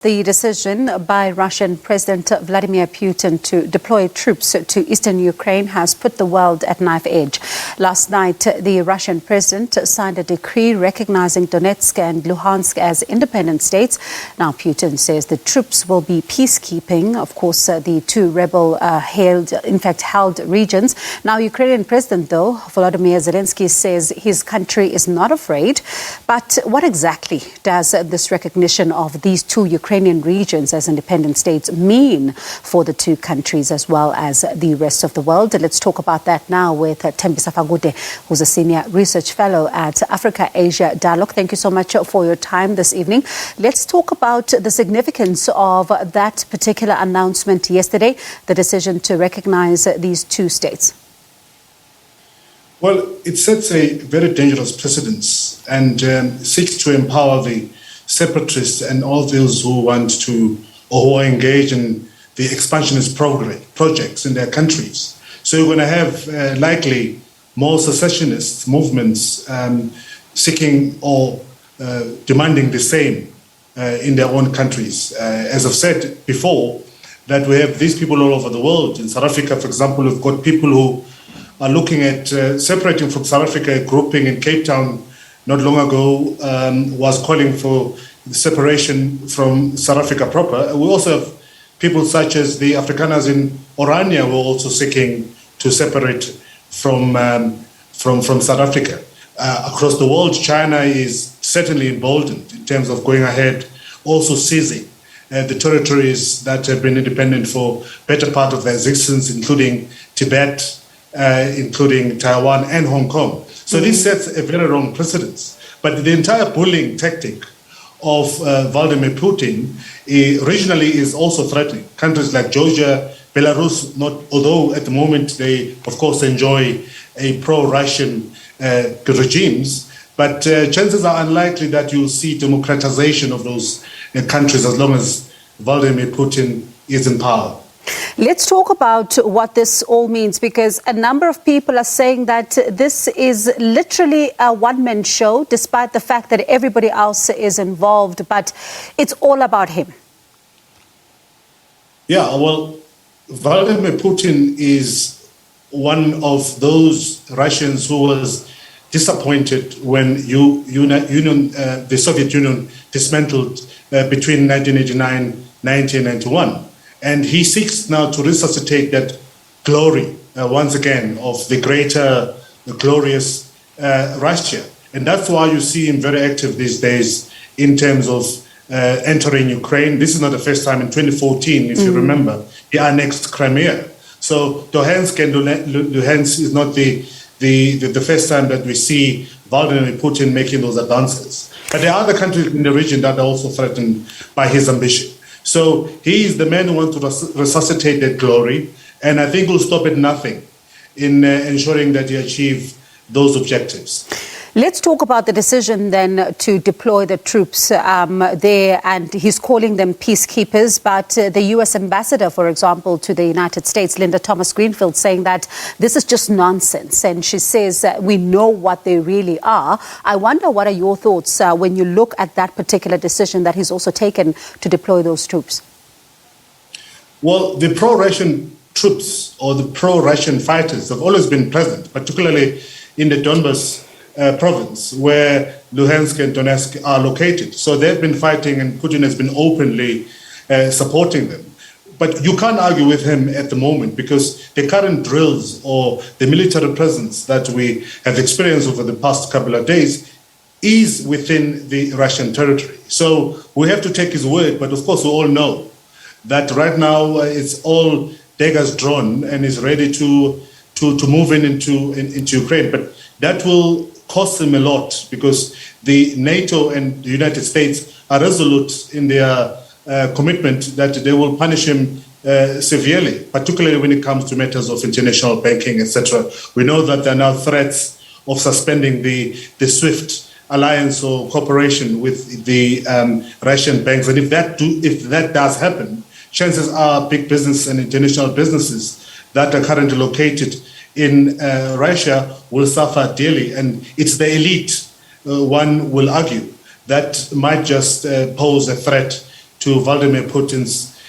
The decision by Russian President Vladimir Putin to deploy troops to eastern Ukraine has put the world at knife edge. Last night, the Russian president signed a decree recognizing Donetsk and Luhansk as independent states. Now, Putin says the troops will be peacekeeping, of course, the two rebel-held regions. Now, Ukrainian President, though, Volodymyr Zelenskyy, says his country is not afraid. But what exactly does this recognition of these two Ukrainian regions as independent states mean for the two countries as well as the rest of the world? Let's talk about that now with Tembisa Fakude, who's a senior research fellow at Africa-Asia Dialogue. Thank you so much for your time this evening. Let's talk about the significance of that particular announcement yesterday, the decision to recognize these two states. Well, it sets a very dangerous precedence and seeks to empower the separatists and all those who want to or who are engaged in the expansionist projects in their countries. So you're going to have likely more secessionist movements seeking or demanding the same in their own countries. As I've said before, that we have these people all over the world. In South Africa, for example, we've got people who are looking at separating from South Africa. A grouping in Cape Town not long ago was calling for separation from South Africa proper. We also have people such as the Afrikaners in Orania who are also seeking to separate from South Africa. Across the world, China is certainly emboldened in terms of going ahead, also seizing the territories that have been independent for better part of their existence, including Tibet, including Taiwan and Hong Kong. So this sets a very wrong precedence. But the entire bullying tactic of Vladimir Putin regionally is also threatening. Countries like Georgia, Belarus, although at the moment they, of course, enjoy a pro-Russian regimes, but chances are unlikely that you'll see democratization of those countries as long as Vladimir Putin is in power. Let's talk about what this all means, because a number of people are saying that this is literally a one-man show, despite the fact that everybody else is involved, but it's all about him. Yeah, well, Vladimir Putin is one of those Russians who was disappointed when the Soviet Union dismantled between 1989 and 1991. And he seeks now to resuscitate that glory once again of the greater, the glorious Russia. And that's why you see him very active these days in terms of entering Ukraine. This is not the first time. In 2014, if you remember, he annexed Crimea. So Donetsk and Luhansk is not the first time that we see Vladimir Putin making those advances. But there are other countries in the region that are also threatened by his ambition. So he is the man who wants to resuscitate that glory, and I think will stop at nothing in ensuring that he achieves those objectives. Let's talk about the decision then to deploy the troops there, and he's calling them peacekeepers. But the U.S. ambassador, for example, to the United States, Linda Thomas-Greenfield, saying that this is just nonsense. And she says that we know what they really are. I wonder, what are your thoughts when you look at that particular decision that he's also taken to deploy those troops? Well, the pro-Russian troops or the pro-Russian fighters have always been present, particularly in the Donbas province, where Luhansk and Donetsk are located. So they've been fighting, and Putin has been openly supporting them. But you can't argue with him at the moment, because the current drills or the military presence that we have experienced over the past couple of days is within the Russian territory. So we have to take his word, but of course we all know that right now it's all daggers drawn and is ready to move into Ukraine. But that will cost him a lot, because the NATO and the United States are resolute in their commitment that they will punish him severely, particularly when it comes to matters of international banking, etc. We know that there are now threats of suspending the SWIFT alliance or cooperation with the Russian banks. And if that does happen, chances are big business and international businesses that are currently located in Russia will suffer dearly. And it's the elite, one will argue, that might just pose a threat to Vladimir Putin's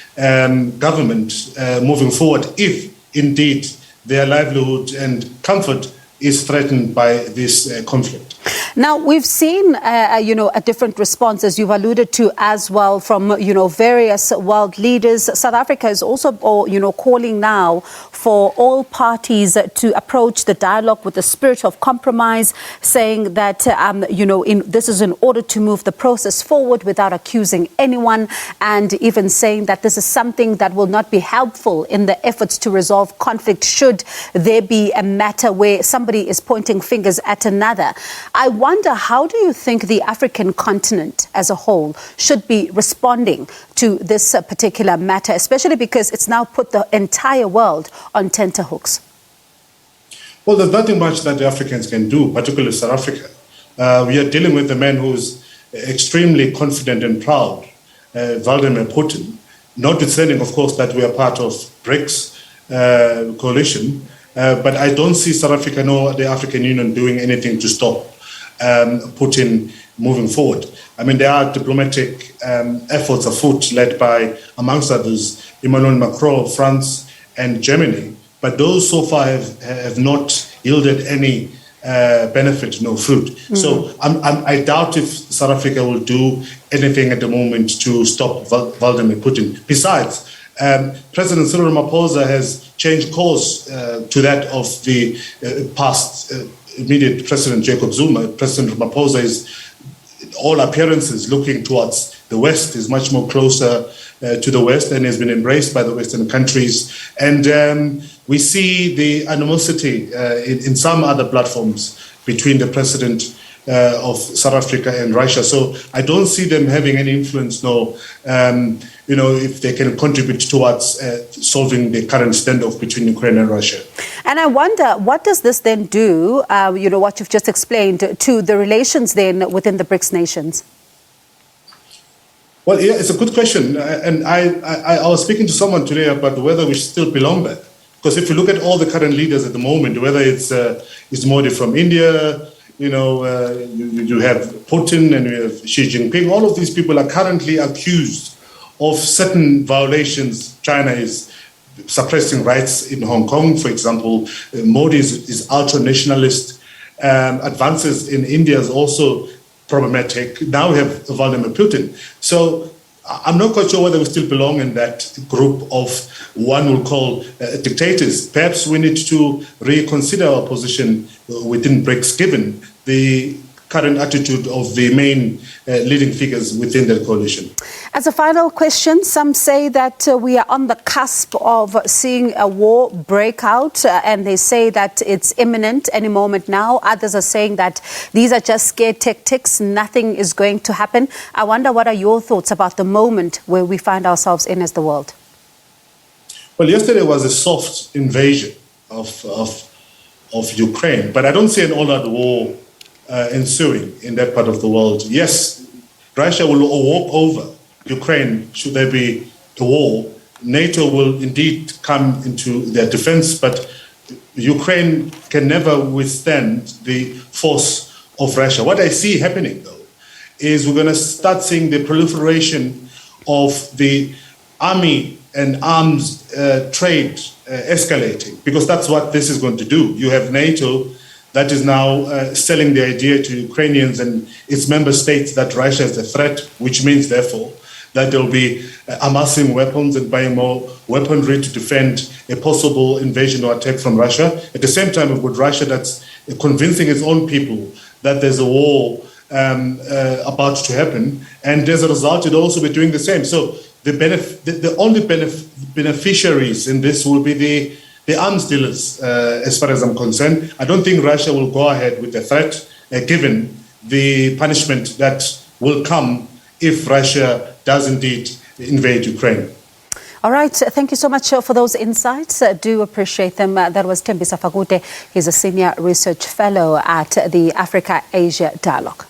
government moving forward, if indeed their livelihood and comfort is threatened by this conflict. Now, we've seen, a different response, as you've alluded to as well, from, various world leaders. South Africa is also, calling now for all parties to approach the dialogue with a spirit of compromise, saying that, this is in order to move the process forward without accusing anyone, and even saying that this is something that will not be helpful in the efforts to resolve conflict should there be a matter where somebody is pointing fingers at another. I wonder, how do you think the African continent as a whole should be responding to this particular matter, especially because it's now put the entire world on tenterhooks? Well, there's nothing much that the Africans can do, particularly South Africa. We are dealing with a man who's extremely confident and proud, Vladimir Putin, notwithstanding, of course, that we are part of BRICS coalition. But I don't see South Africa nor the African Union doing anything to stop Putin moving forward. I mean, there are diplomatic efforts afoot led by, amongst others, Emmanuel Macron, France, and Germany. But those so far have not yielded any benefit, no fruit. Mm-hmm. So I doubt if South Africa will do anything at the moment to stop Vladimir Putin. Besides, President Cyril Ramaphosa has changed course to that of the past immediate President Jacob Zuma. President Ramaphosa is, all appearances, looking towards the West, is much more closer to the West and has been embraced by the Western countries. And we see the animosity in some other platforms between the President of South Africa and Russia. So I don't see them having any influence, no, if they can contribute towards solving the current standoff between Ukraine and Russia. And I wonder, what does this then do, what you've just explained, to the relations then within the BRICS nations? Well, yeah, it's a good question. And I was speaking to someone today about whether we still belong there. Because if you look at all the current leaders at the moment, whether it's Modi from India, you have Putin and you have Xi Jinping, all of these people are currently accused of certain violations. China is suppressing rights in Hong Kong, for example. Modi is ultra-nationalist. Advances in India is also problematic. Now we have Vladimir Putin. So I'm not quite sure whether we still belong in that group of one will call dictators. Perhaps we need to reconsider our position within BRICS, given the current attitude of the main leading figures within the coalition. As a final question, some say that we are on the cusp of seeing a war break out, and they say that it's imminent any moment now. Others are saying that these are just scare tactics, nothing is going to happen. I wonder, what are your thoughts about the moment where we find ourselves in as the world? Well, yesterday was a soft invasion of Ukraine, but I don't see an all-out war ensuing in that part of the world. Yes, Russia will walk over Ukraine should there be a war. NATO will indeed come into their defense, but Ukraine can never withstand the force of Russia. What I see happening, though, is we're going to start seeing the proliferation of the army and arms trade escalating, because that's what this is going to do. You have NATO that is now selling the idea to Ukrainians and its member states that Russia is a threat, which means, therefore, that they'll be amassing weapons and buying more weaponry to defend a possible invasion or attack from Russia. At the same time, we've got Russia that's convincing its own people that there's a war about to happen, and as a result, it'll also be doing the same. So the only beneficiaries in this will be the arms dealers, as far as I'm concerned. I don't think Russia will go ahead with the threat, given the punishment that will come if Russia does indeed invade Ukraine. All right. Thank you so much for those insights. Do appreciate them. That was Tembisa Fakude. He's a senior research fellow at the Africa-Asia Dialogue.